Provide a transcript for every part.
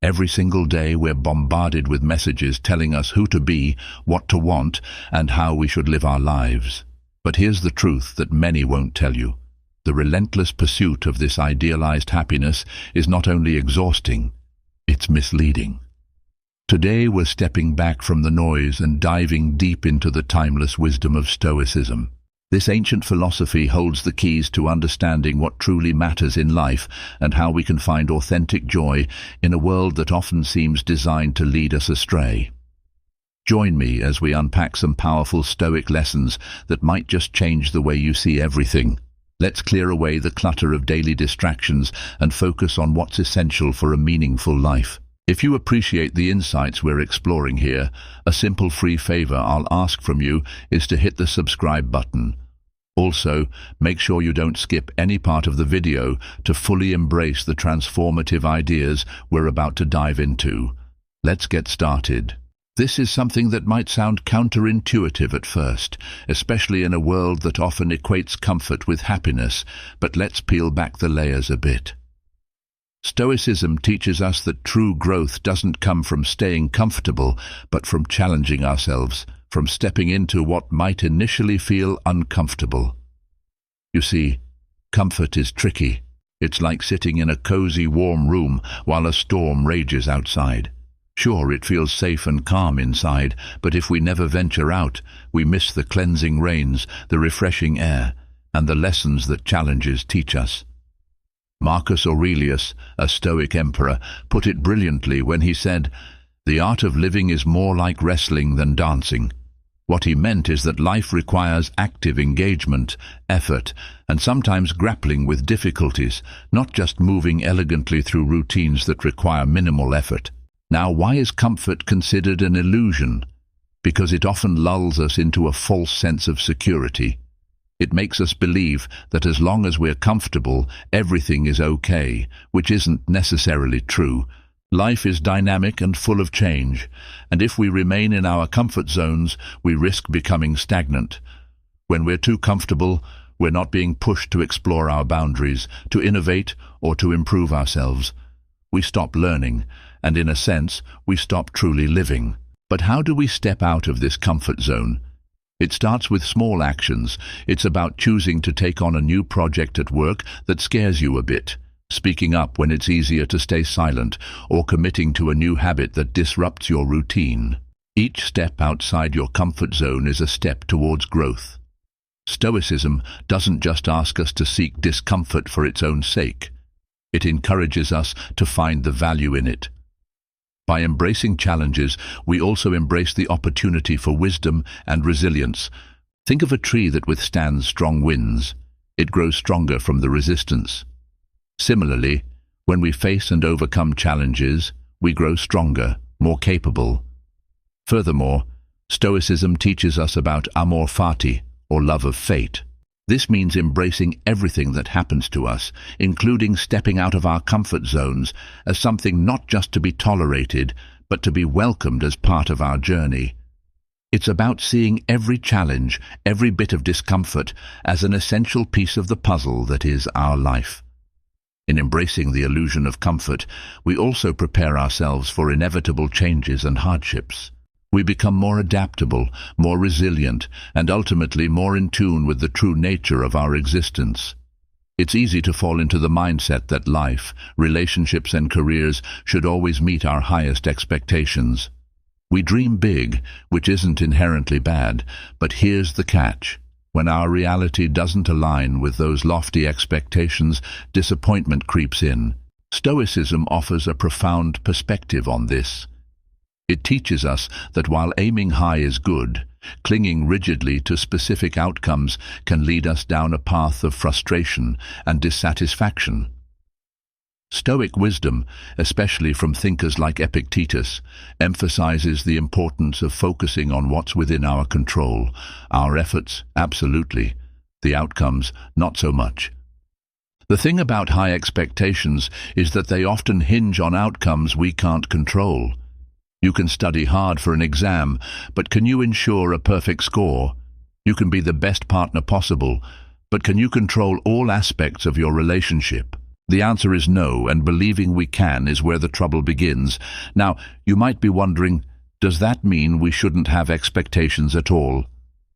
Every single day we're bombarded with messages telling us who to be, what to want, and how we should live our lives. But here's the truth that many won't tell you. The relentless pursuit of this idealized happiness is not only exhausting, it's misleading. Today we're stepping back from the noise and diving deep into the timeless wisdom of Stoicism. This ancient philosophy holds the keys to understanding what truly matters in life and how we can find authentic joy in a world that often seems designed to lead us astray. Join me as we unpack some powerful Stoic lessons that might just change the way you see everything. Let's clear away the clutter of daily distractions and focus on what's essential for a meaningful life. If you appreciate the insights we're exploring here, a simple free favor I'll ask from you is to hit the subscribe button. Also, make sure you don't skip any part of the video to fully embrace the transformative ideas we're about to dive into. Let's get started. This is something that might sound counterintuitive at first, especially in a world that often equates comfort with happiness, but let's peel back the layers a bit. Stoicism teaches us that true growth doesn't come from staying comfortable, but from challenging ourselves, from stepping into what might initially feel uncomfortable. You see, comfort is tricky. It's like sitting in a cozy, warm room while a storm rages outside. Sure, it feels safe and calm inside, but if we never venture out, we miss the cleansing rains, the refreshing air, and the lessons that challenges teach us. Marcus Aurelius, a Stoic emperor, put it brilliantly when he said, "The art of living is more like wrestling than dancing." What he meant is that life requires active engagement, effort, and sometimes grappling with difficulties, not just moving elegantly through routines that require minimal effort. Now, why is comfort considered an illusion? Because it often lulls us into a false sense of security. It makes us believe that as long as we're comfortable, everything is okay, which isn't necessarily true. Life is dynamic and full of change, and if we remain in our comfort zones, we risk becoming stagnant. When we're too comfortable, we're not being pushed to explore our boundaries, to innovate, or to improve ourselves. We stop learning, and in a sense, we stop truly living. But how do we step out of this comfort zone? It starts with small actions. It's about choosing to take on a new project at work that scares you a bit, speaking up when it's easier to stay silent, or committing to a new habit that disrupts your routine. Each step outside your comfort zone is a step towards growth. Stoicism doesn't just ask us to seek discomfort for its own sake. It encourages us to find the value in it. By embracing challenges, we also embrace the opportunity for wisdom and resilience. Think of a tree that withstands strong winds. It grows stronger from the resistance. Similarly, when we face and overcome challenges, we grow stronger, more capable. Furthermore, Stoicism teaches us about amor fati, or love of fate. This means embracing everything that happens to us, including stepping out of our comfort zones, as something not just to be tolerated, but to be welcomed as part of our journey. It's about seeing every challenge, every bit of discomfort, as an essential piece of the puzzle that is our life. In embracing the illusion of comfort, we also prepare ourselves for inevitable changes and hardships. We become more adaptable, more resilient, and ultimately more in tune with the true nature of our existence. It's easy to fall into the mindset that life, relationships, and careers should always meet our highest expectations. We dream big, which isn't inherently bad, but here's the catch. When our reality doesn't align with those lofty expectations, disappointment creeps in. Stoicism offers a profound perspective on this. It teaches us that while aiming high is good, clinging rigidly to specific outcomes can lead us down a path of frustration and dissatisfaction. Stoic wisdom, especially from thinkers like Epictetus, emphasizes the importance of focusing on what's within our control. Our efforts, absolutely. The outcomes, not so much. The thing about high expectations is that they often hinge on outcomes we can't control. You can study hard for an exam, but can you ensure a perfect score? You can be the best partner possible, but can you control all aspects of your relationship? The answer is no, and believing we can is where the trouble begins. Now, you might be wondering, does that mean we shouldn't have expectations at all?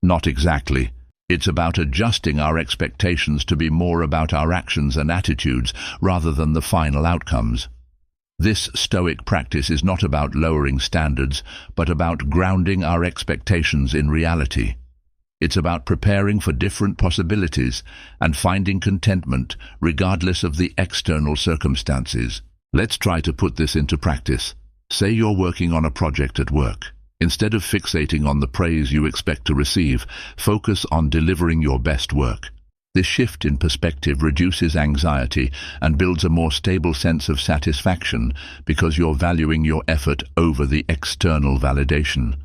Not exactly. It's about adjusting our expectations to be more about our actions and attitudes rather than the final outcomes. This Stoic practice is not about lowering standards, but about grounding our expectations in reality. It's about preparing for different possibilities and finding contentment regardless of the external circumstances. Let's try to put this into practice. Say you're working on a project at work. Instead of fixating on the praise you expect to receive, focus on delivering your best work. This shift in perspective reduces anxiety and builds a more stable sense of satisfaction because you're valuing your effort over the external validation.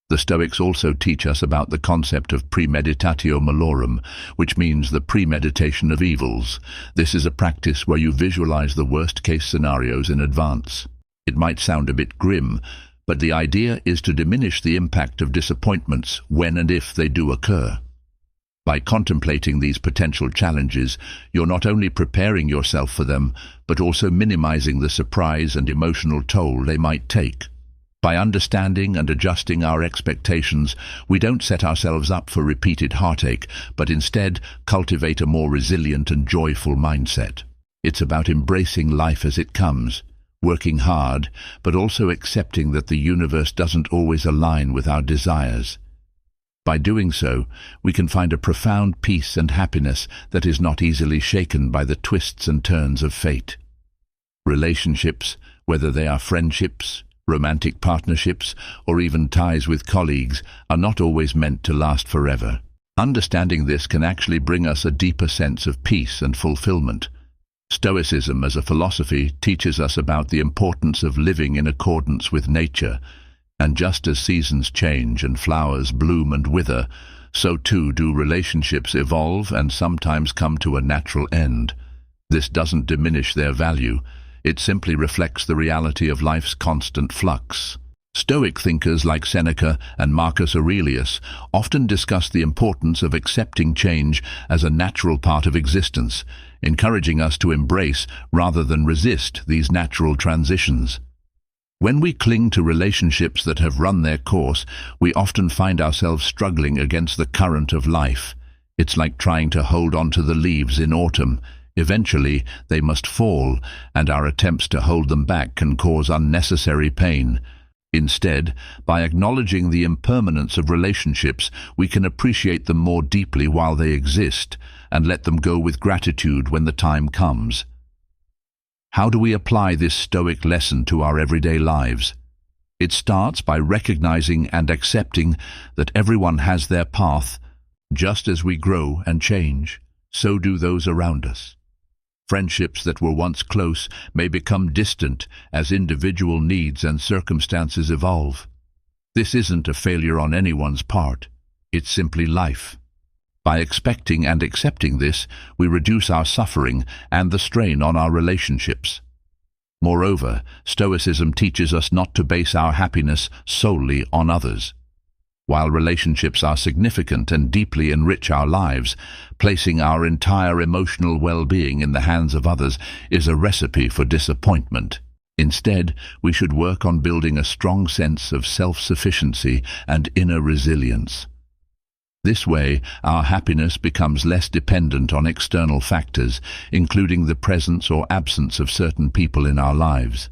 The Stoics also teach us about the concept of premeditatio malorum, which means the premeditation of evils. This is a practice where you visualize the worst-case scenarios in advance. It might sound a bit grim, but the idea is to diminish the impact of disappointments when and if they do occur. By contemplating these potential challenges, you're not only preparing yourself for them, but also minimizing the surprise and emotional toll they might take. By understanding and adjusting our expectations, we don't set ourselves up for repeated heartache, but instead cultivate a more resilient and joyful mindset. It's about embracing life as it comes, working hard, but also accepting that the universe doesn't always align with our desires. By doing so, we can find a profound peace and happiness that is not easily shaken by the twists and turns of fate. Relationships, whether they are friendships, romantic partnerships, or even ties with colleagues, are not always meant to last forever. Understanding this can actually bring us a deeper sense of peace and fulfillment. Stoicism as a philosophy teaches us about the importance of living in accordance with nature, and just as seasons change and flowers bloom and wither, so too do relationships evolve and sometimes come to a natural end. This doesn't diminish their value. It simply reflects the reality of life's constant flux. Stoic thinkers like Seneca and Marcus Aurelius often discuss the importance of accepting change as a natural part of existence, encouraging us to embrace rather than resist these natural transitions. When we cling to relationships that have run their course, we often find ourselves struggling against the current of life. It's like trying to hold on to the leaves in autumn. Eventually, they must fall, and our attempts to hold them back can cause unnecessary pain. Instead, by acknowledging the impermanence of relationships, we can appreciate them more deeply while they exist, and let them go with gratitude when the time comes. How do we apply this Stoic lesson to our everyday lives? It starts by recognizing and accepting that everyone has their path. Just as we grow and change, so do those around us. Friendships that were once close may become distant as individual needs and circumstances evolve. This isn't a failure on anyone's part. It's simply life. By expecting and accepting this, we reduce our suffering and the strain on our relationships. Moreover, Stoicism teaches us not to base our happiness solely on others. While relationships are significant and deeply enrich our lives, placing our entire emotional well-being in the hands of others is a recipe for disappointment. Instead, we should work on building a strong sense of self-sufficiency and inner resilience. This way, our happiness becomes less dependent on external factors, including the presence or absence of certain people in our lives.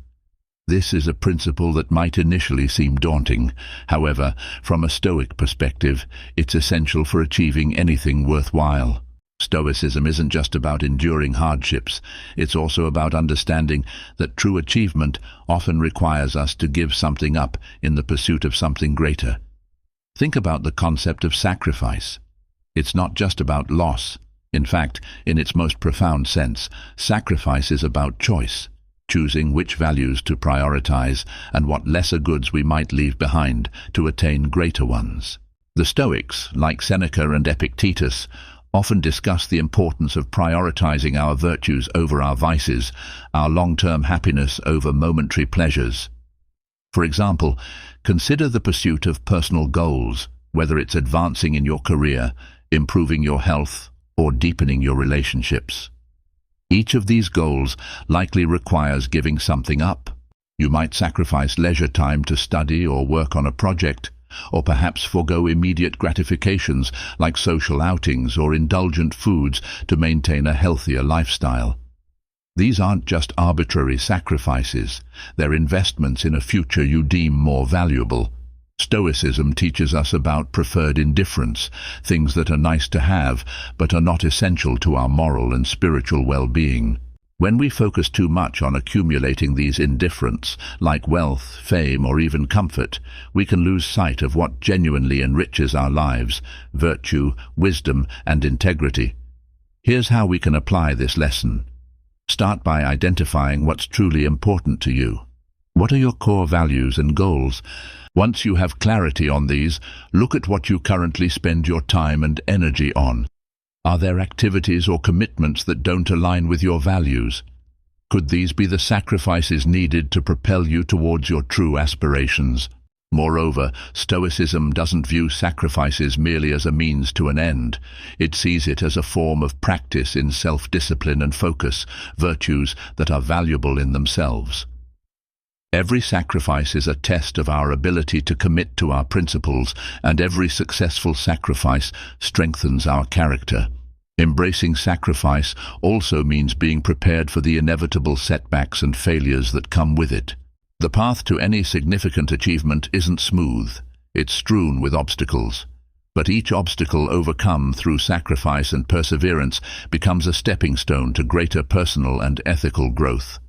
This is a principle that might initially seem daunting. However, from a Stoic perspective, it's essential for achieving anything worthwhile. Stoicism isn't just about enduring hardships. It's also about understanding that true achievement often requires us to give something up in the pursuit of something greater. Think about the concept of sacrifice. It's not just about loss. In fact, in its most profound sense, sacrifice is about choice. Choosing which values to prioritize and what lesser goods we might leave behind to attain greater ones. The Stoics, like Seneca and Epictetus, often discuss the importance of prioritizing our virtues over our vices, our long-term happiness over momentary pleasures. For example, consider the pursuit of personal goals, whether it's advancing in your career, improving your health, or deepening your relationships. Each of these goals likely requires giving something up. You might sacrifice leisure time to study or work on a project, or perhaps forego immediate gratifications like social outings or indulgent foods to maintain a healthier lifestyle. These aren't just arbitrary sacrifices, they're investments in a future you deem more valuable. Stoicism teaches us about preferred indifference, things that are nice to have but are not essential to our moral and spiritual well-being. When we focus too much on accumulating these indifferents, like wealth, fame, or even comfort, we can lose sight of what genuinely enriches our lives: virtue, wisdom, and integrity. Here's how we can apply this lesson. Start by identifying what's truly important to you. What are your core values and goals? Once you have clarity on these, look at what you currently spend your time and energy on. Are there activities or commitments that don't align with your values? Could these be the sacrifices needed to propel you towards your true aspirations? Moreover, Stoicism doesn't view sacrifices merely as a means to an end. It sees it as a form of practice in self-discipline and focus, virtues that are valuable in themselves. Every sacrifice is a test of our ability to commit to our principles, and every successful sacrifice strengthens our character. Embracing sacrifice also means being prepared for the inevitable setbacks and failures that come with it. The path to any significant achievement isn't smooth. It's strewn with obstacles. But each obstacle overcome through sacrifice and perseverance becomes a stepping stone to greater personal and ethical growth.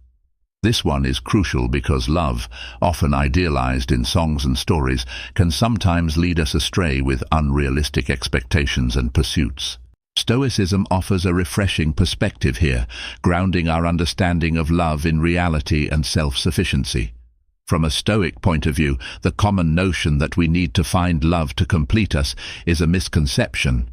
This one is crucial because love, often idealized in songs and stories, can sometimes lead us astray with unrealistic expectations and pursuits. Stoicism offers a refreshing perspective here, grounding our understanding of love in reality and self-sufficiency. From a Stoic point of view, the common notion that we need to find love to complete us is a misconception.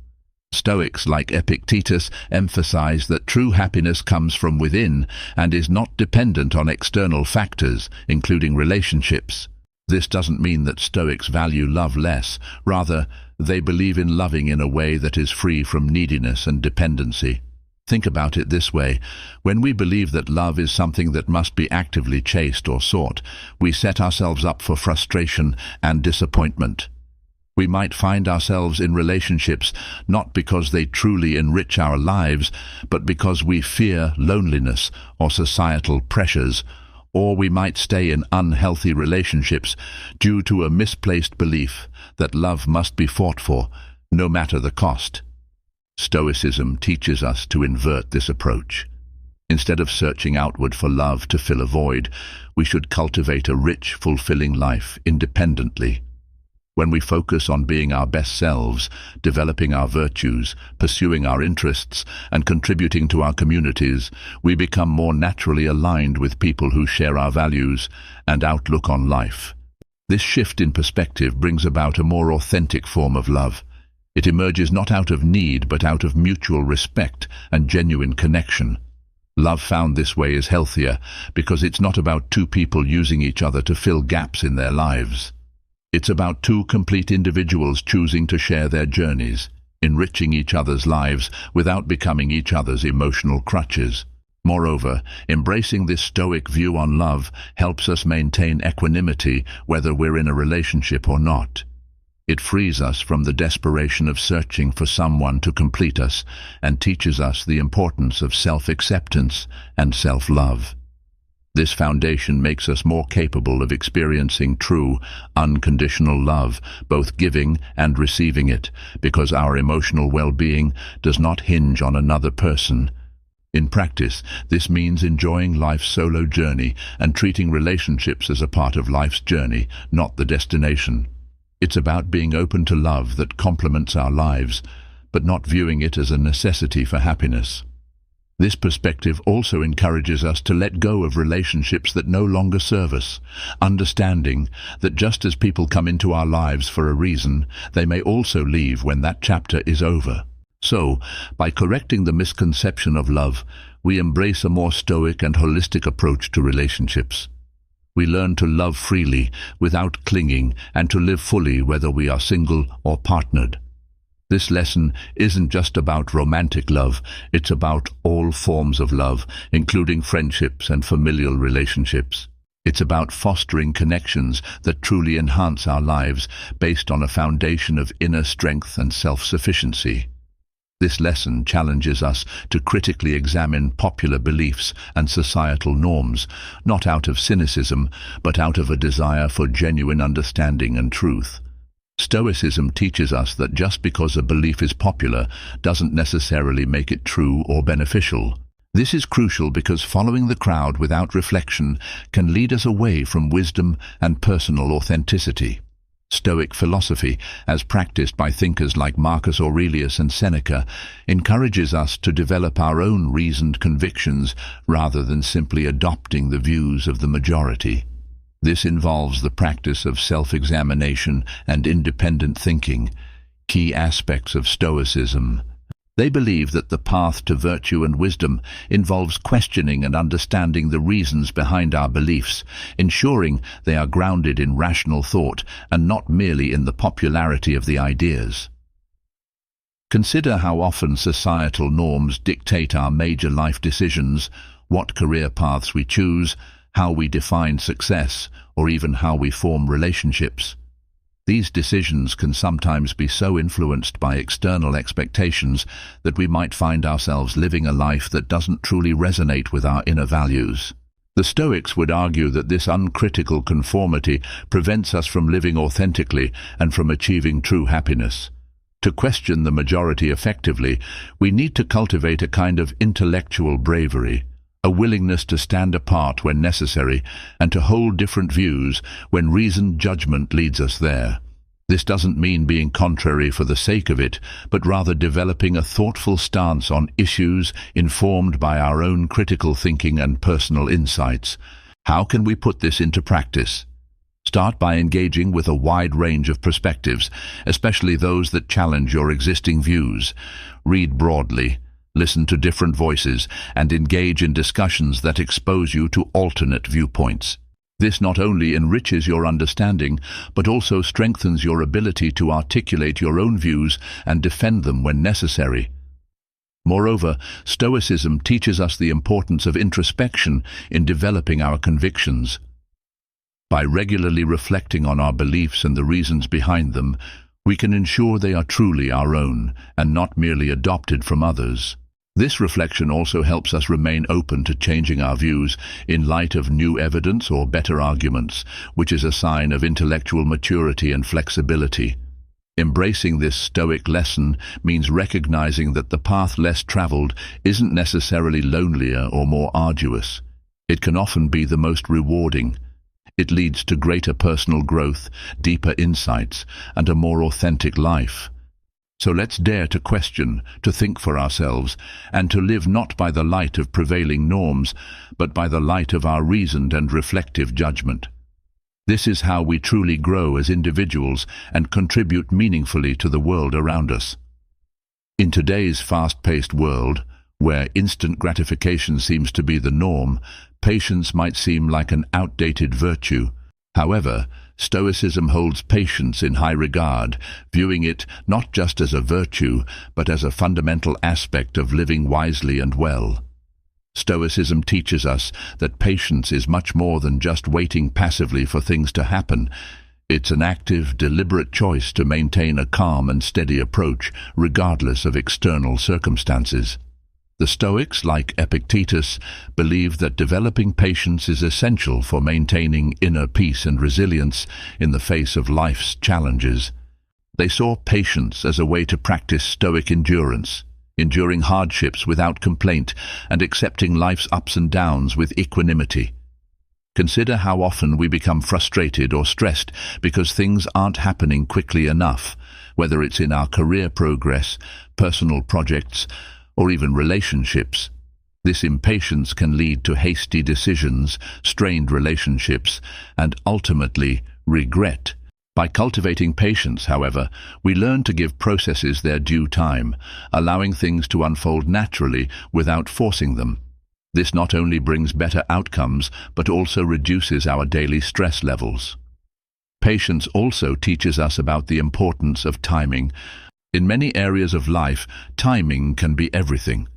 Stoics like Epictetus emphasize that true happiness comes from within and is not dependent on external factors, including relationships. This doesn't mean that Stoics value love less. Rather, they believe in loving in a way that is free from neediness and dependency. Think about it this way. When we believe that love is something that must be actively chased or sought, we set ourselves up for frustration and disappointment. We might find ourselves in relationships not because they truly enrich our lives, but because we fear loneliness or societal pressures, or we might stay in unhealthy relationships due to a misplaced belief that love must be fought for, no matter the cost. Stoicism teaches us to invert this approach. Instead of searching outward for love to fill a void, we should cultivate a rich, fulfilling life independently. When we focus on being our best selves, developing our virtues, pursuing our interests, and contributing to our communities, we become more naturally aligned with people who share our values and outlook on life. This shift in perspective brings about a more authentic form of love. It emerges not out of need, but out of mutual respect and genuine connection. Love found this way is healthier because it's not about two people using each other to fill gaps in their lives. It's about two complete individuals choosing to share their journeys, enriching each other's lives without becoming each other's emotional crutches. Moreover, embracing this Stoic view on love helps us maintain equanimity whether we're in a relationship or not. It frees us from the desperation of searching for someone to complete us and teaches us the importance of self-acceptance and self-love. This foundation makes us more capable of experiencing true, unconditional love, both giving and receiving it, because our emotional well-being does not hinge on another person. In practice, this means enjoying life's solo journey and treating relationships as a part of life's journey, not the destination. It's about being open to love that complements our lives, but not viewing it as a necessity for happiness. This perspective also encourages us to let go of relationships that no longer serve us, understanding that just as people come into our lives for a reason, they may also leave when that chapter is over. So, by correcting the misconception of love, we embrace a more stoic and holistic approach to relationships. We learn to love freely, without clinging, and to live fully whether we are single or partnered. This lesson isn't just about romantic love, it's about all forms of love, including friendships and familial relationships. It's about fostering connections that truly enhance our lives based on a foundation of inner strength and self-sufficiency. This lesson challenges us to critically examine popular beliefs and societal norms, not out of cynicism, but out of a desire for genuine understanding and truth. Stoicism teaches us that just because a belief is popular doesn't necessarily make it true or beneficial. This is crucial because following the crowd without reflection can lead us away from wisdom and personal authenticity. Stoic philosophy, as practiced by thinkers like Marcus Aurelius and Seneca, encourages us to develop our own reasoned convictions rather than simply adopting the views of the majority. This involves the practice of self-examination and independent thinking, key aspects of Stoicism. They believe that the path to virtue and wisdom involves questioning and understanding the reasons behind our beliefs, ensuring they are grounded in rational thought and not merely in the popularity of the ideas. Consider how often societal norms dictate our major life decisions, what career paths we choose, how we define success, or even how we form relationships. These decisions can sometimes be so influenced by external expectations that we might find ourselves living a life that doesn't truly resonate with our inner values. The Stoics would argue that this uncritical conformity prevents us from living authentically and from achieving true happiness. To question the majority effectively, we need to cultivate a kind of intellectual bravery, a willingness to stand apart when necessary and to hold different views when reasoned judgment leads us there. This doesn't mean being contrary for the sake of it, but rather developing a thoughtful stance on issues informed by our own critical thinking and personal insights. How can we put this into practice? Start by engaging with a wide range of perspectives, especially those that challenge your existing views. Read broadly, listen to different voices, and engage in discussions that expose you to alternate viewpoints. This not only enriches your understanding, but also strengthens your ability to articulate your own views and defend them when necessary. Moreover, Stoicism teaches us the importance of introspection in developing our convictions. By regularly reflecting on our beliefs and the reasons behind them, we can ensure they are truly our own and not merely adopted from others. This reflection also helps us remain open to changing our views in light of new evidence or better arguments, which is a sign of intellectual maturity and flexibility. Embracing this Stoic lesson means recognizing that the path less traveled isn't necessarily lonelier or more arduous. It can often be the most rewarding. It leads to greater personal growth, deeper insights, and a more authentic life. So let's dare to question, to think for ourselves, and to live not by the light of prevailing norms, but by the light of our reasoned and reflective judgment. This is how we truly grow as individuals and contribute meaningfully to the world around us. In today's fast-paced world, where instant gratification seems to be the norm, patience might seem like an outdated virtue. However, Stoicism holds patience in high regard, viewing it not just as a virtue, but as a fundamental aspect of living wisely and well. Stoicism teaches us that patience is much more than just waiting passively for things to happen. It's an active, deliberate choice to maintain a calm and steady approach, regardless of external circumstances. The Stoics, like Epictetus, believe that developing patience is essential for maintaining inner peace and resilience in the face of life's challenges. They saw patience as a way to practice Stoic endurance, enduring hardships without complaint and accepting life's ups and downs with equanimity. Consider how often we become frustrated or stressed because things aren't happening quickly enough, whether it's in our career progress, personal projects, or even relationships. This impatience can lead to hasty decisions, strained relationships, and ultimately regret. By cultivating patience, however, we learn to give processes their due time, allowing things to unfold naturally without forcing them. This not only brings better outcomes, but also reduces our daily stress levels. Patience also teaches us about the importance of timing. In many areas of life, timing can be everything.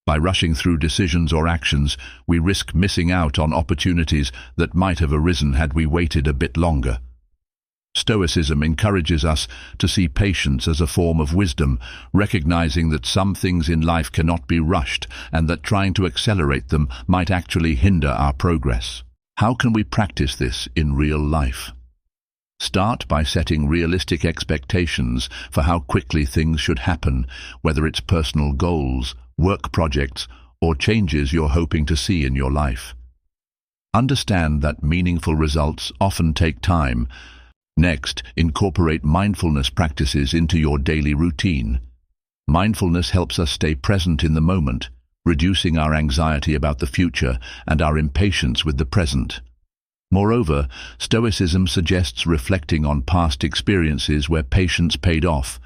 By rushing through decisions or actions, we risk missing out on opportunities that might have arisen had we waited a bit longer. Stoicism encourages us to see patience as a form of wisdom, recognizing that some things in life cannot be rushed and that trying to accelerate them might actually hinder our progress. How can we practice this in real life? Start by setting realistic expectations for how quickly things should happen, whether it's personal goals, work projects, or changes you're hoping to see in your life. Understand that meaningful results often take time. Next, incorporate mindfulness practices into your daily routine. Mindfulness helps us stay present in the moment, reducing our anxiety about the future and our impatience with the present. Moreover, Stoicism suggests reflecting on past experiences where patience paid off.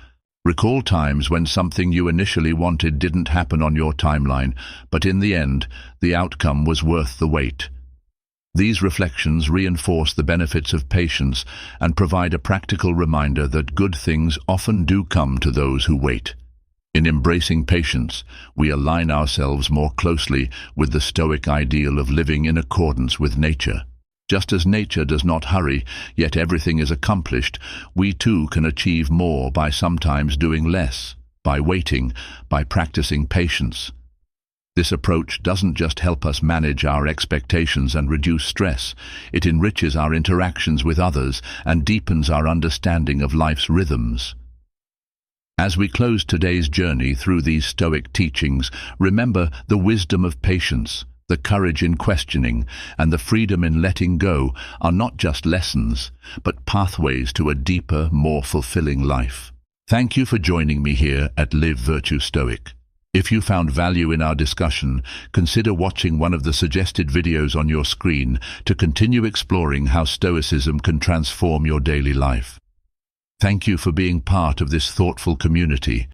Recall times when something you initially wanted didn't happen on your timeline, but in the end, the outcome was worth the wait. These reflections reinforce the benefits of patience and provide a practical reminder that good things often do come to those who wait. In embracing patience, we align ourselves more closely with the Stoic ideal of living in accordance with nature. Just as nature does not hurry, yet everything is accomplished, we too can achieve more by sometimes doing less, by waiting, by practicing patience. This approach doesn't just help us manage our expectations and reduce stress, it enriches our interactions with others and deepens our understanding of life's rhythms. As we close today's journey through these Stoic teachings, remember the wisdom of patience, the courage in questioning, and the freedom in letting go are not just lessons, but pathways to a deeper, more fulfilling life. Thank you for joining me here at Live Virtue Stoic. If you found value in our discussion, consider watching one of the suggested videos on your screen to continue exploring how Stoicism can transform your daily life. Thank you for being part of this thoughtful community.